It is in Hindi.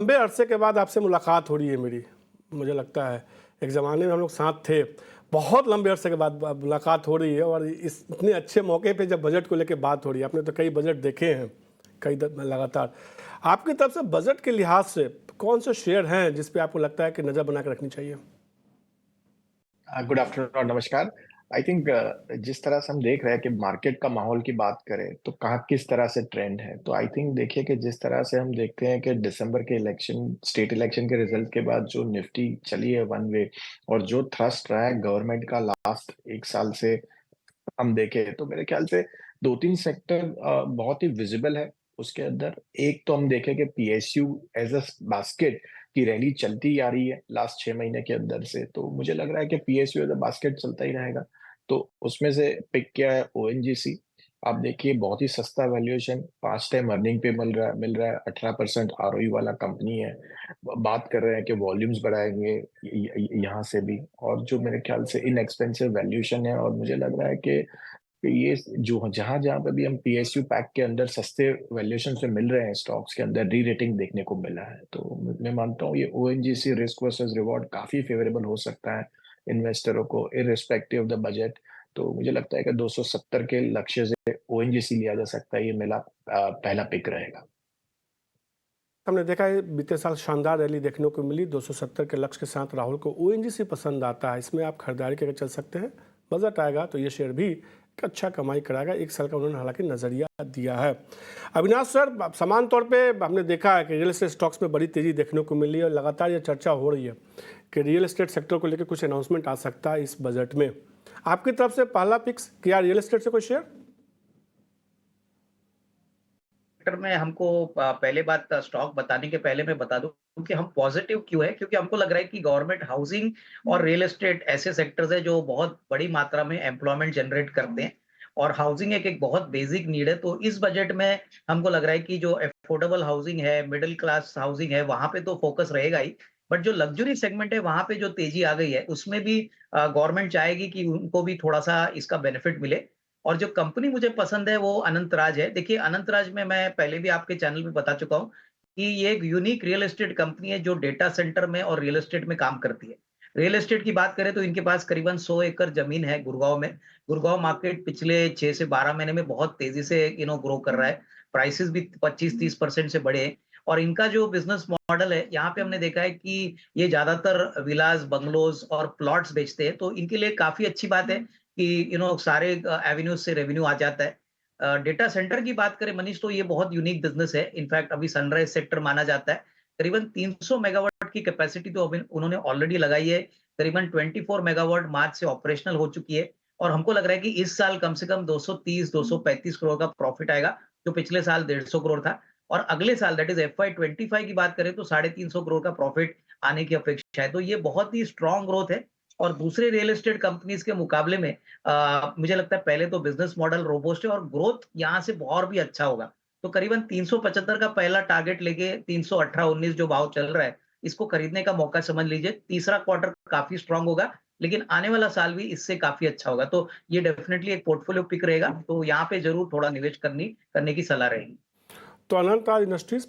लंबे अरसे के बाद आपसे मुलाकात हो रही है मेरी। मुझे लगता है एक ज़माने में हम लोग साथ थे, बहुत लंबे अरसे के बाद मुलाकात हो रही है और इस इतने अच्छे मौके पे जब बजट को लेके बात हो रही है। आपने तो कई बजट देखे हैं, लगातार। आपकी तरफ से बजट के लिहाज से कौन से शेयर हैं जिस पे आपको लगता है कि नज़र बना के रखनी चाहिए? गुड आफ्टरनून, नमस्कार। आई थिंक जिस तरह से हम देख रहे हैं कि मार्केट का माहौल की बात करें तो कहाँ किस तरह से ट्रेंड है, तो आई थिंक देखिए कि जिस तरह से हम देखते हैं कि दिसंबर के इलेक्शन, स्टेट इलेक्शन के रिजल्ट के बाद जो निफ्टी चली है वन वे, और जो थ्रस्ट रहा है गवर्नमेंट का लास्ट एक साल से हम देखें तो मेरे ख्याल से दो तीन सेक्टर बहुत ही विजिबल है उसके अंदर। एक तो हम देखें कि पीएसयू एज अ बास्केट की रैली चलती आ रही है लास्ट 6 महीने के अंदर से, तो मुझे लग रहा है कि पीएसयू एज अ बास्केट चलता ही रहेगा। तो उसमें से पिक किया है ओएनजीसी। आप देखिए बहुत ही सस्ता वैल्यूएशन, 5 टाइम अर्निंग पे मिल रहा है 18% आरओई वाला कंपनी है। बात कर रहे हैं कि वॉल्यूम्स बढ़ाएंगे यहाँ से भी, और जो मेरे ख्याल से इनएक्सपेंसिव वैल्यूएशन है। और मुझे लग रहा है कि ये जो जहां जहां पे भी हम पीएसयू पैक के अंदर सस्ते वैल्यूएशन से मिल रहे हैं, स्टॉक्स के अंदर री रेटिंग देखने को मिला है। तो मैं मानता हूँ ये ओएनजीसी रिस्क वर्सेस रिवॉर्ड काफी फेवरेबल हो सकता है इन्वेस्टरों को इररिस्पेक्टिव ऑफ द बजट। तो मुझे लगता है कि 270 के लक्ष्य से ओएनजीसी लिया जा सकता है, ये मेरा पहला पिक रहेगा। हमने देखा है बीते साल शानदार रैली देखने को मिली, 270 के लक्ष्य के साथ राहुल को ओएनजीसी पसंद आता है। इसमें आप खरीदारी करके चल सकते हैं। बजट आएगा तो ये शेयर भी एक अच्छा कमाई कराएगा। एक साल का उन्होंने हालांकि नज़रिया दिया है। अविनाश सर, समान तौर पे हमने देखा है कि रियल एस्टेट स्टॉक्स में बड़ी तेज़ी देखने को मिली है और लगातार ये चर्चा हो रही है कि रियल एस्टेट सेक्टर को लेकर कुछ अनाउंसमेंट आ सकता है इस बजट में। आपकी तरफ से पहला पिक्स क्या रियल एस्टेट से कोई शेयर? सेक्टर में हमको पहले बात स्टॉक बताने के पहले मैं बता दूं कि हम पॉजिटिव क्यों है, क्योंकि हमको लग रहा है कि गवर्नमेंट हाउसिंग और रियल एस्टेट ऐसे सेक्टर्स है जो बहुत बड़ी मात्रा में एम्प्लॉयमेंट जनरेट करते हैं। और हाउसिंग एक एक बहुत बेसिक नीड है। तो इस बजट में हमको लग रहा है कि जो अफोर्डेबल हाउसिंग है, मिडिल क्लास हाउसिंग है, वहां पे तो फोकस रहेगा ही। बट जो लग्जरी सेगमेंट है वहां पे जो तेजी आ गई है उसमें भी गवर्नमेंट चाहेगी कि उनको भी थोड़ा सा इसका बेनिफिट मिले। और जो कंपनी मुझे पसंद है वो अनंतराज है। देखिए अनंतराज में मैं पहले भी आपके चैनल पे बता चुका हूँ कि ये एक यूनिक रियल एस्टेट कंपनी है जो डेटा सेंटर में और रियल एस्टेट में काम करती है। रियल एस्टेट की बात करें तो इनके पास करीबन 100 एकड़ जमीन है गुड़गांव में। गुड़गांव मार्केट पिछले 6 से 12 महीने में बहुत तेजी से ग्रो कर रहा है। प्राइसेस भी 25-30% से बढ़े हैं। और इनका जो बिजनेस मॉडल है यहाँ पे हमने देखा है कि ये ज्यादातर विलास, बंगलोज और प्लॉट्स बेचते हैं। तो इनके लिए काफी अच्छी बात है कि सारे एवेन्यूज से रेवेन्यू आ जाता है। डेटा सेंटर की बात करें मनीष, तो ये बहुत यूनिक बिजनेस है। इनफैक्ट अभी सनराइज सेक्टर माना जाता है। करीबन 300 मेगावाट की कैपेसिटी तो अभी उन्होंने ऑलरेडी लगाई है। करीबन 24 मेगावाट मार्च से ऑपरेशनल हो चुकी है। और हमको लग रहा है कि इस साल कम से कम 230-235 करोड़ का प्रॉफिट आएगा, जो पिछले साल 150 करोड़ था। और अगले साल दैट इज FY25 की बात करें तो 350 करोड़ का प्रॉफिट आने की अपेक्षा है। तो ये बहुत ही स्ट्रॉन्ग ग्रोथ है। और दूसरे रियल एस्टेट कंपनीज के मुकाबले में मुझे लगता है पहले तो बिजनेस मॉडल रोबोस्ट है और ग्रोथ यहाँ से और भी अच्छा होगा। तो करीबन 375 का पहला टारगेट लेके 318-19 जो भाव चल रहा है, इसको खरीदने का मौका समझ लीजिए। तीसरा क्वार्टर काफी स्ट्रांग होगा, लेकिन आने वाला साल भी इससे काफी अच्छा होगा। तो ये डेफिनेटली एक पोर्टफोलियो पिक रहेगा। तो यहाँ पे जरूर थोड़ा निवेश करने की सलाह रहेगी। तो अनंत इंडस्ट्रीज